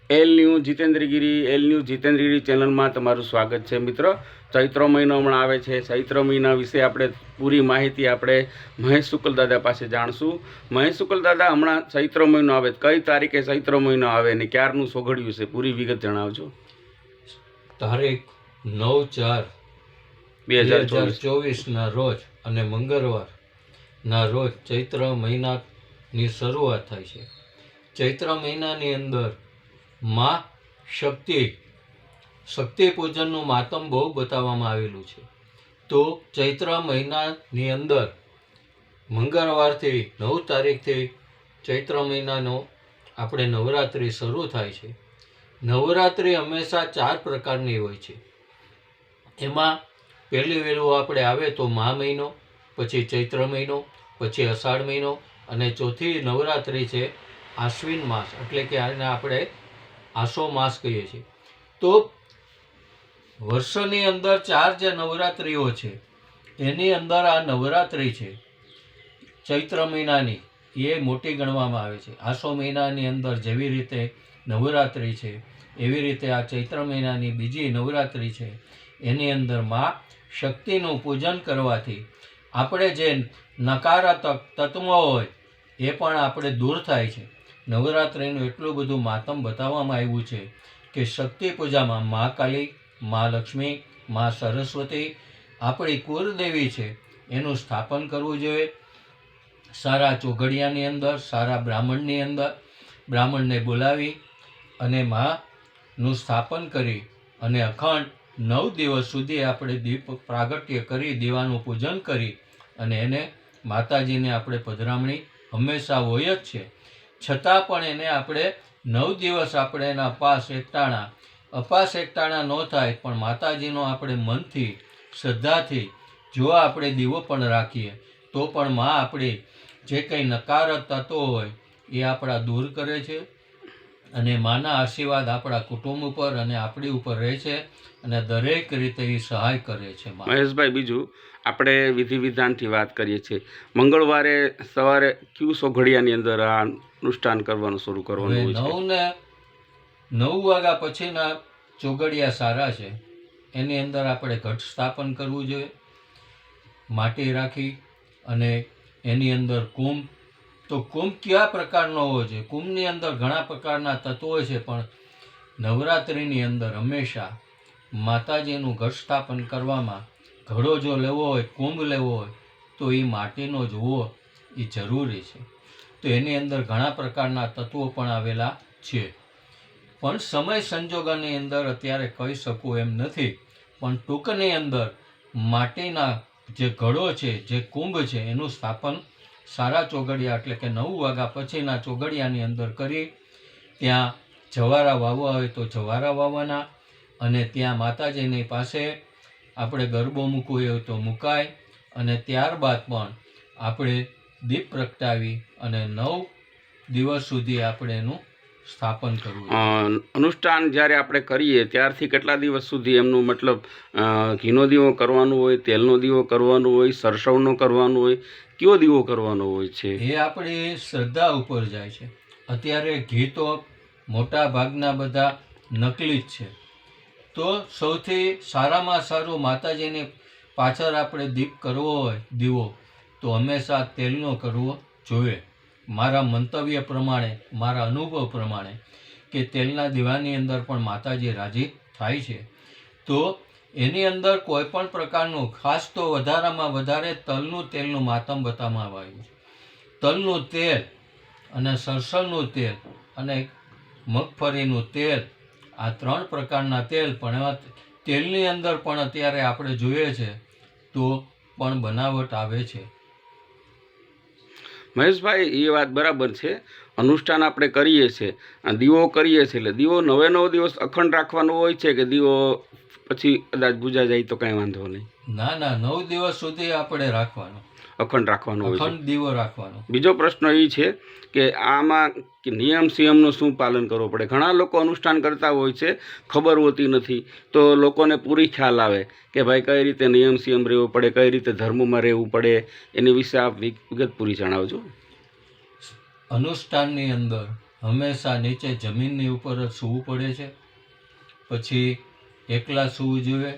L news Jitendragiri ચેનલમાં તમારું સ્વાગત છે મિત્રો। ચૈત્ર મહિનો હમણાં આવે છે। ચૈત્ર મહિના વિશે આપણે પૂરી માહિતી આપણે મહેશ શુક્લ દાદા પાસે જાણશું। મહેશ શુક્લ દાદા, હમણાં ચૈત્ર મહિનો આવે, કઈ તારીખે ચૈત્ર મહિનો આવે ને ક્યારનું સોગળ્યું છે, પૂરી વિગત જણાવજો। તારીખ 9/4/2024 રોજ અને મંગળવારના રોજ ચૈત્ર મહિનાની શરૂઆત થાય છે। ચૈત્ર મહિનાની અંદર માં શક્તિ પૂજનનું માતમ બહુ બતાવવામાં આવેલું છે। તો ચૈત્ર મહિનાની અંદર મંગળવારથી 9 તારીખથી ચૈત્ર મહિનાનો આપણે નવરાત્રિ શરૂ થાય છે। નવરાત્રિ હંમેશા 4 પ્રકારની હોય છે। એમાં પહેલી વહેલું આપણે આવે તો મહા મહિનો, પછી ચૈત્ર મહિનો, પછી અષાઢ મહિનો અને ચોથી નવરાત્રિ છે આશ્વિન માસ, એટલે કે આને આપણે આસો માસ કહીએ છીએ। તો વર્ષની અંદર 4 જે નવરાત્રિઓ છે એની અંદર આ નવરાત્રિ છે ચૈત્ર મહિનાની એ મોટી ગણવામાં આવે છે। આસો મહિનાની અંદર જેવી રીતે નવરાત્રિ છે એવી રીતે આ ચૈત્ર મહિનાની બીજી નવરાત્રિ છે એની અંદર માં શક્તિનું પૂજન કરવાથી આપણે જે નકારાત્મક તત્વો હોય એ પણ આપણે દૂર થાય છે। નવરાત્રિનું એટલું બધું માતમ બતાવવામાં આવ્યું છે કે શક્તિ પૂજામાં મા કાલી, મા લક્ષ્મી, મા સરસ્વતી આપણી કુળદેવી છે એનું સ્થાપન કરવું જોઈએ। સારા ચોઘડિયાની અંદર, સારા બ્રાહ્મણની અંદર બ્રાહ્મણને બોલાવી અને માનું સ્થાપન કરી અને અખંડ 9 દિવસ સુધી આપણે દીપ પ્રાગટ્ય કરી, દીવાનું પૂજન કરી અને એને માતાજીને આપણે પધરામણી હંમેશા હોય જ છે। છતાં પણ એને આપણે 9 દિવસ આપણે એના અપાસ એકટાણા ન થાય પણ માતાજીનો આપણે મનથી, શ્રદ્ધાથી જો આપણે દીવો પણ રાખીએ તો પણ માં આપણી જે કંઈ નકારક તત્વો હોય એ આપણા દૂર કરે છે અને માના આશીર્વાદ આપણા કુટુંબ ઉપર અને આપણી ઉપર રહે છે અને દરેક રીતે એ સહાય કરે છે। મહેશભાઈ, બીજું આપણે વિધિ વિધાનથી વાત કરીએ છીએ। મંગળવારે સવારે ક્યુ સોઘડિયાની અંદર આ અનુષ્ઠાન કરવાનું શરૂ કરવાનું હોય છે? 9 વાગ્યા પછીના ચોઘડિયા સારા છે। એની અંદર આપણે ઘટ સ્થાપન કરવું જોઈએ, માટી રાખી અને એની અંદર કુંભ। તો કુંભ કયા પ્રકારનો હોવો જોઈએ? કુંભની અંદર ઘણા પ્રકારના તત્વો છે પણ નવરાત્રિની અંદર હંમેશા માતાજીનું ઘટ સ્થાપન કરવામાં ઘડો જો લેવો હોય, કુંભ લેવો હોય તો એ માટીનો જ હોવો એ જરૂરી છે। તો એની અંદર ઘણા પ્રકારના તત્વો પણ આવેલા છે પણ સમય સંજોગોની અંદર અત્યારે કહી શકું એમ નથી, પણ ટૂંકની અંદર માટીના જે ઘડો છે, જે કુંભ છે એનું સ્થાપન સારા ચોઘડિયા એટલે કે 9 વાગ્યા પછીના ચોઘડિયાની અંદર કરી ત્યાં જવારા વાવવા હોય તો જવારા વાવવાના અને ત્યાં માતાજીની પાસે આપણે ગરબો મૂકવો હોય તો મુકાય અને ત્યારબાદ પણ આપણે દીપ પ્રગટાવી અને 9 દિવસ સુધી આપણે એનું સ્થાપન કરવું। અનુષ્ઠાન જ્યારે આપણે કરીએ ત્યારથી કેટલા દિવસ સુધી એમનું મતલબ ઘીનો દીવો કરવાનો હોય, તેલનો દીવો કરવાનો હોય, સરસવનો કરવાનો હોય, કયો દીવો કરવાનો હોય છે? એ આપણી શ્રદ્ધા ઉપર જાય છે। અત્યારે ઘી તો મોટા ભાગના બધા નકલી જ છે, તો સૌથી સારામાં સારું માતાજીની પાછળ આપણે દીપ કરવો હોય, દીવો, તો હંમેશા તેલનો કરવો જોઈએ। મારા મંતવ્ય પ્રમાણે, મારા અનુભવ પ્રમાણે કે તેલના દીવાની અંદર પણ માતાજી રાજી થાય છે। તો એની અંદર કોઈ પણ પ્રકારનું, ખાસ તો વધારામાં વધારે તેલનું માતમ બતાવવામાં આવ્યું છે। તલનું તેલ અને સરસવનું તેલ અને મગફળીનું તેલ, આ 3 પ્રકારના તેલ, પણ એવા તેલની અંદર પણ અત્યારે આપણે જોઈએ છે તો પણ બનાવટ આવે છે। મહેશભાઈ, એ વાત બરાબર છે। અનુષ્ઠાન આપણે કરીએ છીએ, દીવો કરીએ છીએ એટલે દીવો 9 દિવસ અખંડ રાખવાનો હોય છે કે દીવો પછી કદાચ બુઝા જાય તો કાંઈ વાંધો નહીં? ના, 9 દિવસ સુધી આપણે રાખવાનો, અખંડ રાખવાનો હોય છે, અખંડ દીવો રાખવાનો। બીજો પ્રશ્ન એ છે કે આમાં નિયમ સંયમનું શું પાલન કરવું પડે? ઘણા લોકો અનુષ્ઠાન કરતા હોય છે, ખબર હોતી નથી, તો લોકોને પૂરી ખ્યાલ આવે કે ભાઈ કઈ રીતે નિયમ સંયમ રહેવું પડે, કઈ રીતે ધર્મમાં રહેવું પડે, એની વિશે આપ વિગત પૂરી જણાવજો। અનુષ્ઠાનની અંદર હંમેશા નીચે જમીનની ઉપર જ સૂવું પડે છે. પછી એકલા સૂવું જોઈએ.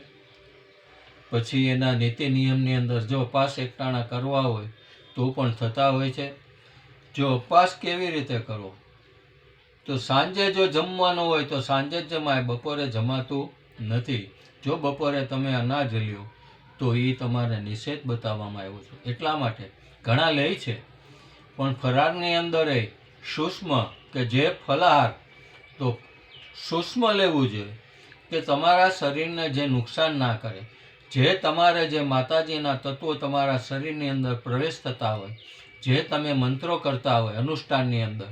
પછી એના નીતિ નિયમની અંદર જો અપાસ એકટાણા કરવા હોય તો પણ થતા હોય છે. જો અપાસ કેવી રીતે કરવો, તો સાંજે જો જમવાનું હોય તો સાંજે જ જમાય, બપોરે જમાતું નથી. જો બપોરે તમે અનાજ લ્યો તો એ તમારે નિષેધ બતાવવામાં આવ્યો છે. એટલા માટે ઘણા લે છે, પણ ફરાળની અંદર એ સૂક્ષ્મ કે જે ફલાહાર તો સૂક્ષ્મ લેવું જોઈએ, કે તમારા શરીરને જે નુકસાન ના કરે. જે તમારે જે માતાજીના તત્વો તમારા શરીરની અંદર પ્રવેશ થતા હોય, જે તમે મંત્રો કરતા હોય અનુષ્ઠાનની અંદર,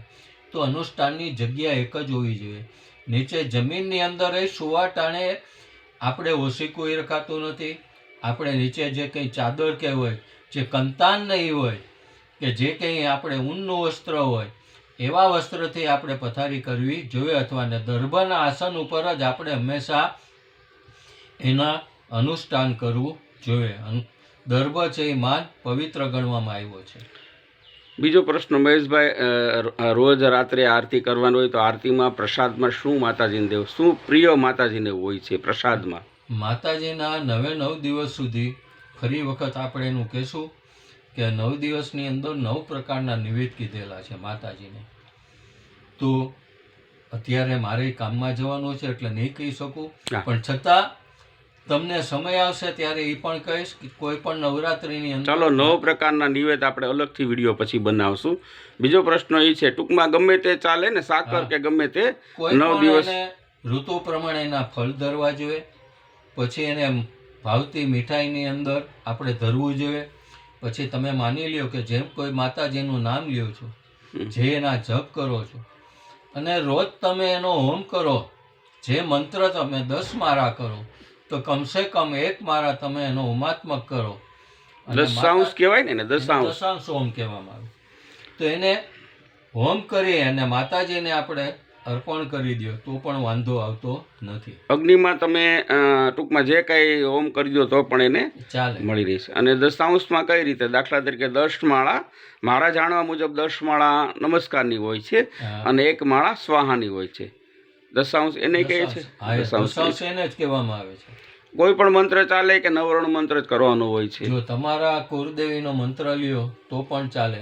તો અનુષ્ઠાનની જગ્યા એક જ હોવી જોઈએ. નીચે જમીનની અંદર એ સુવા ટાણે આપણે ઓશીકું રખાતું નથી. આપણે નીચે જે કંઈ ચાદર કે હોય, જે કંતાન નહીં હોય, કે જે કંઈ આપણે ઊનનું વસ્ત્ર હોય, એવા વસ્ત્રથી આપણે પથારી કરવી જોઈએ. અથવા ને દર્ભના આસન ઉપર જ આપણે હંમેશા એના અનુષ્ઠાન કરવું જોઈએ. દર્ભ છે એ માન પવિત્ર ગણવામાં આવ્યો છે. બીજો પ્રશ્ન મહેશભાઈ, રોજ રાત્રે આરતી કરવાની હોય તો આરતીમાં પ્રસાદમાં શું માતાજીને દેવું, શું પ્રિય માતાજીને હોય છે પ્રસાદમાં? માતાજીના 9 દિવસ સુધી ફરી વખત આપણે એનું કહેશું કે 9 દિવસની અંદર 9 પ્રકારના નિવેદ કીધેલા છે માતાજીને. તો અત્યારે મારે કામમાં જવાનું છે એટલે નહીં કહી શકું, પણ છતાં તમને સમય આવશે ત્યારે એ પણ કહીશ કે કોઈ પણ નવરાત્રિની અંદર. ચાલો 9 પ્રકારના નિવેદ આપણે અલગથી વિડીયો પછી બનાવશું. બીજો પ્રશ્ન એ છે, ટૂંકમાં ગમે તે ચાલે ને, સાકર કે ગમે તે, કોઈ 9 પણ દિવસ એને ઋતુ પ્રમાણે એના ફળ ધરવા જોઈએ. પછી એને ભાવતી મીઠાઈની અંદર આપણે ધરવું જોઈએ. પછી તમે માની લ્યો કે જેમ કોઈ માતાજીનું નામ લ્યો છો, જે એના જપ કરો છો, અને રોજ તમે એનો હોમ કરો, જે મંત્ર તમે 10 માળા કરો, તો કમસે કમ 1 માળા તમે એનો હોમાત્મક કરો. દશાંશ કહેવાય ને, દશાંશ દશાંશ હોમ કહેવામાં આવે. તો એને હોમ કરી અને માતાજીને આપણે અર્પણ કરી દો તો પણ વાંધો આવતો નથી. અગ્નિમાં તમે ટૂંકમાં જે કાંઈ હોમ કરી દો તો પણ એને ચાલે, મળી રહેશે. અને દશાંશમાં કઈ રીતે? દાખલા તરીકે 10 માળા, મારા જાણવા મુજબ 10 માળા નમસ્કારની હોય છે અને 1 માળા સ્વાહાની હોય છે. દશાંશ એને કહે છે. દશાંશ એને જ કહેવામાં આવે છે. કોઈ પણ મંત્ર ચાલે કે નવરણ મંત્ર જ કરવાનો હોય છે? જો તમારા કુળદેવીનો મંત્ર લ્યો તો પણ ચાલે.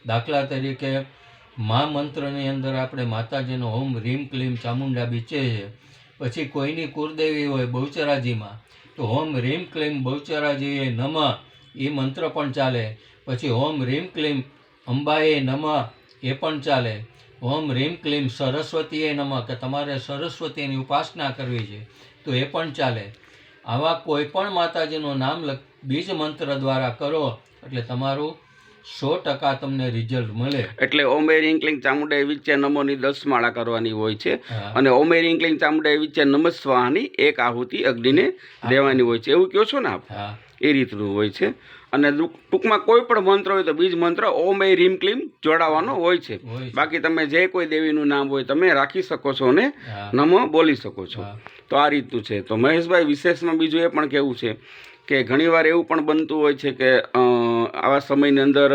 દાખલા તરીકે મા મંત્રની અંદર આપણે માતાજીનો ઓમ રીમ ક્લીમ ચામુંડા બીચે છે. પછી કોઈની કુળદેવી હોય બહુચરાજીમાં, તો ઓમ રીમ ક્લીમ બહુચરાજીએ નમઃ એ મંત્ર પણ ચાલે. પછી ઓમ રીમ ક્લીમ અંબાએ નમઃ એ પણ ચાલે. ઓમ રીમ ક્લીમ સરસ્વતીએ નમઃ, કે તમારે સરસ્વતીની ઉપાસના કરવી છે તો એ પણ ચાલે. આવા કોઈ પણ માતાજીનું નામ બીજ મંત્ર દ્વારા કરો એટલે તમારું 100% તમને રિઝલ્ટ મળે. એટલે ઓમે રિંકલિંગ ચામુંડા વિચ્ચે નમોની 10 માળા કરવાની હોય છે, અને ઓમે રિંકલિંગ ચામુંડા વિચ્ચે નમઃ સ્વાહાની 1 આહુતિ અગ્નિને દેવાની હોય છે, એવું કહો છો ને આપ? એ રીતનું હોય છે. અને ટૂંકમાં કોઈ પણ મંત્ર હોય તો બીજ મંત્ર ઓમ એ રીમ ક્લીમ જોડાવાનો હોય છે. બાકી તમે જે કોઈ દેવીનું નામ હોય તમે રાખી શકો છો અને નમઃ બોલી શકો છો. તો આ રીતનું છે. તો મહેશભાઈ, વિશેષમાં બીજું એ પણ કહેવું છે કે ઘણીવાર એવું પણ બનતું હોય છે કે આવા સમયની અંદર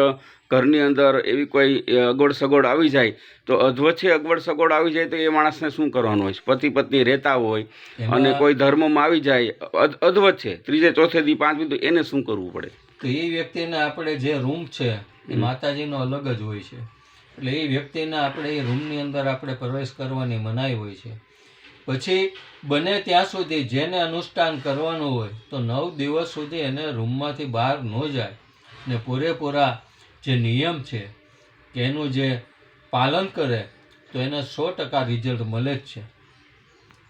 ઘરની અંદર એવી કોઈ અગવડ સગવડ આવી જાય તો અધવચ્ચે અગવડ સગવડ આવી જાય તો એ માણસને શું કરવાનું હોય છે? પતિ પત્ની રહેતા હોય અને કોઈ ધર્મમાં આવી જાય અધવચ્ચે, ત્રીજે ચોથે દી પાંચમી, તો એને શું કરવું પડે? તો એ વ્યક્તિને આપણે જે રૂમ છે એ માતાજીનો અલગ જ હોય છે. એટલે એ વ્યક્તિને આપણે એ રૂમની અંદર આપણે પ્રવેશ કરવાની મનાઈ હોય છે. પછી બને ત્યાં સુધી જેને અનુષ્ઠાન કરવાનું હોય તો 9 દિવસ સુધી એને રૂમમાંથી બહાર ન જાય ને પૂરેપૂરા જે નિયમ છે કે એનું જે પાલન કરે તો એને 100% રિઝલ્ટ મળે જ છે.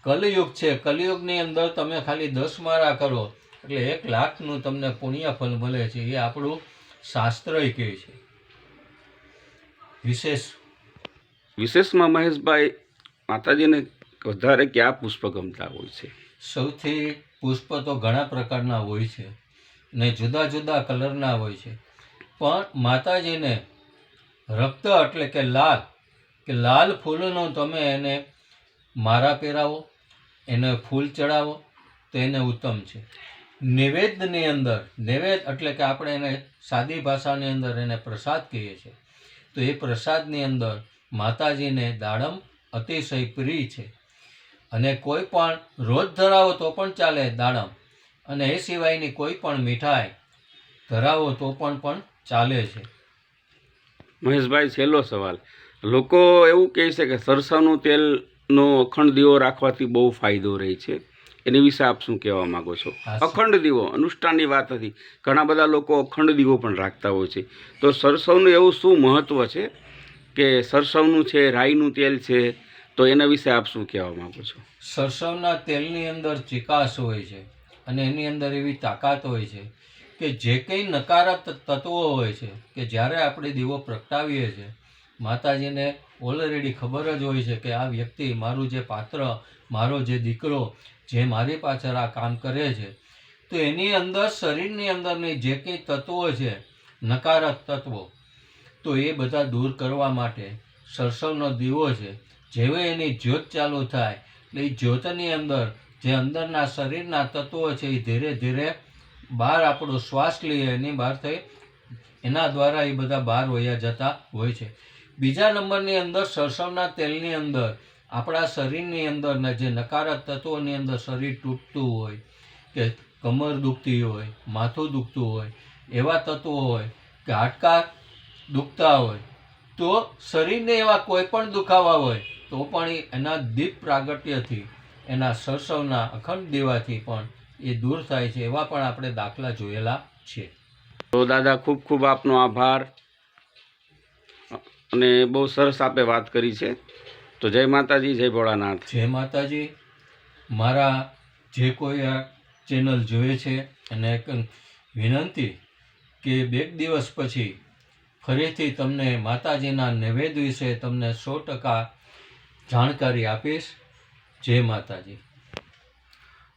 કલિયુગ છે, કલિયુગની અંદર તમે ખાલી 10 માળા કરો એટલે 1 લાખનું તમને પુણ્યફળ મળે છે. એ આપણું શાસ્ત્રય કહે છે. વિશેષમાં મહેશભાઈ, માતાજીને વધારે કયા પુષ્પ ગમતા હોય છે? સૌથી પુષ્પ તો ઘણા પ્રકારના હોય છે ને જુદા જુદા કલરના હોય છે, પણ માતાજીને રક્ત એટલે કે લાલ ફૂલનો તમે એને માળા પહેરાવો, એને ફૂલ ચડાવો તો એને ઉત્તમ છે. નૈવેદ્યની અંદર, નૈવેદ્ય એટલે કે આપણે એને સાદી ભાષાની અંદર એને પ્રસાદ કહીએ છીએ, તો એ પ્રસાદની અંદર માતાજીને દાડમ અતિશય પ્રિય છે. અને કોઈ પણ રોજ ધરાવો તો પણ ચાલે દાડમ, અને એ સિવાયની કોઈ પણ મીઠાઈ ધરાવો તો પણ ચાલે છે. મહેશભાઈ, છેલ્લો સવાલ. લોકો એવું કહે છે કે સરસવનું તેલનો અખંડ દીવો રાખવાથી બહુ ફાયદો રહે છે, એની વિશે આપ શું કહેવા માગો છો? અખંડ દીવો અનુષ્ઠાનની વાત હતી, ઘણા બધા લોકો અખંડ દીવો પણ રાખતા હોય છે, તો સરસવનું એવું શું મહત્ત્વ છે કે સરસવનું છે, રાઈનું તેલ છે, તો એના વિશે આપ શું કહેવા માગો છો? સરસવના તેલની અંદર ચિકાસ હોય છે, અને એની અંદર એવી તાકાત હોય છે કે જે કંઈ નકારાત્મક તત્વો હોય છે કે જ્યારે આપણે દીવો પ્રગટાવીએ છીએ, માતાજીને ઓલરેડી ખબર જ હોય છે કે આ વ્યક્તિ, મારું જે પાત્ર, મારો જે દીકરો જે મારી પાછળ આ કામ કરે છે, તો એની અંદર શરીરની અંદરની જે કંઈ તત્વો છે, નકારાત્મક તત્વો, તો એ બધા દૂર કરવા માટે સરસવનો દીવો છે, જેવી એની જ્યોત ચાલુ થાય એટલે એ જ્યોતની અંદર જે અંદરના શરીરના તત્વો છે એ ધીરે ધીરે બહાર, આપણો શ્વાસ લઈએ એની બહાર થઈ, એના દ્વારા એ બધા બહાર વયા જતા હોય છે. બીજા નંબરની અંદર સરસવના તેલની અંદર આપણા શરીરની અંદરના જે નકારાત્મક તત્વોની અંદર શરીર તૂટતું હોય કે કમર દુખતી હોય, માથું દુખતું હોય, એવા તત્વો હોય કે હાડકાં દુખતા હોય, તો શરીરને એવા કોઈ પણ દુખાવા હોય તો પણ એના દીપ પ્રાગટ્યથી, એના સરસવના અખંડ દીવાથી પણ એ દૂર થાય છે. એવા પણ આપણે દાખલા જોયેલા છે. તો દાદા, ખૂબ ખૂબ આપનો આભાર, અને બહુ સરસ આપે વાત કરી છે. તો જય માતાજી, જય ભોળાનાથ. જય માતાજી. મારા જે કોઈ આ ચેનલ જોવે છે એને એક વિનંતી કે 2 દિવસ પછી ફરીથી તમને માતાજીના નૈવેદ્ય વિશે તમને 100% જાણકારી આપીશ. જય માતાજી.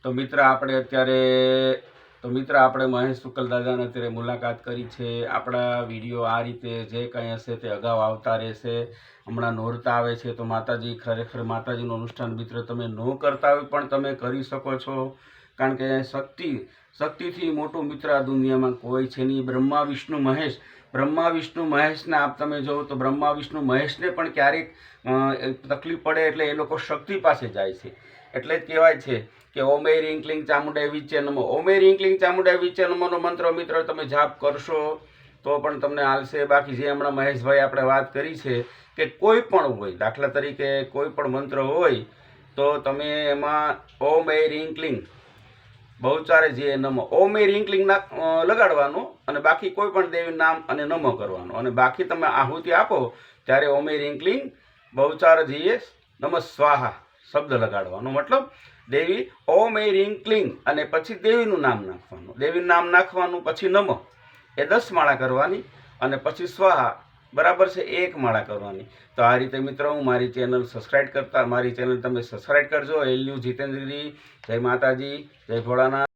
તો મિત્ર, આપણે મહેશ શુક્લ દાદાને અત્યારે મુલાકાત કરી છે. આપણા વિડીયો આ રીતે જે કંઈ હશે તે અગાઉ આવતા રહેશે. હમણાં નોરતા આવે છે, તો માતાજી, ખરેખર માતાજીનું અનુષ્ઠાન મિત્ર તમે ન કરતા હોય પણ તમે કરી શકો છો, કારણ કે શક્તિથી મોટું મિત્ર આ દુનિયામાં કોઈ છે નહીં. બ્રહ્મા વિષ્ણુ મહેશને આપ તમે જોવો તો બ્રહ્મા વિષ્ણુ મહેશને પણ ક્યારેક તકલીફ પડે એટલે એ લોકો શક્તિ પાસે જાય છે. એટલે જ કહેવાય છે કે ઓમે રીં ક્લીં ચામુંડાય વિચ્ચે નમો. ઓમે રીં ક્લીં ચામુંડાય વિચ્ચે નમોનો મંત્ર મિત્ર તમે જાપ કરશો તો પણ તમને હાલશે. બાકી જે હમણાં મહેશભાઈ આપણે વાત કરી છે કે કોઈ પણ હોય, દાખલા તરીકે કોઈ પણ મંત્ર હોય તો તમે એમાં ઓમ એ રીં ક્લીં બહુચારે જે નમો, ઓમ એ રીં ક્લીં લગાડવાનું, અને બાકી કોઈ પણ દેવી નામ અને નમો કરવાનો, અને બાકી તમે આહુતિ આપો ત્યારે ઓમ એ રીં ક્લીં બહુચાર જીએ નમઃ સ્વાહા શબ્દ લગાડવાનો. મતલબ દેવી ઓમ એ રીં ક્લીં અને પછી દેવીનું નામ નાખવાનું, પછી નમઃ એ 10 માળા કરવાની, અને પછી સ્વાહા બરાબર છે 1 માળા કરવાની. તો આ રીતે મિત્રો, હું મારી ચેનલ તમે સબસ્ક્રાઈબ કરજો. L news Jitendragiri. જય માતાજી, જય ભોળાનાથ.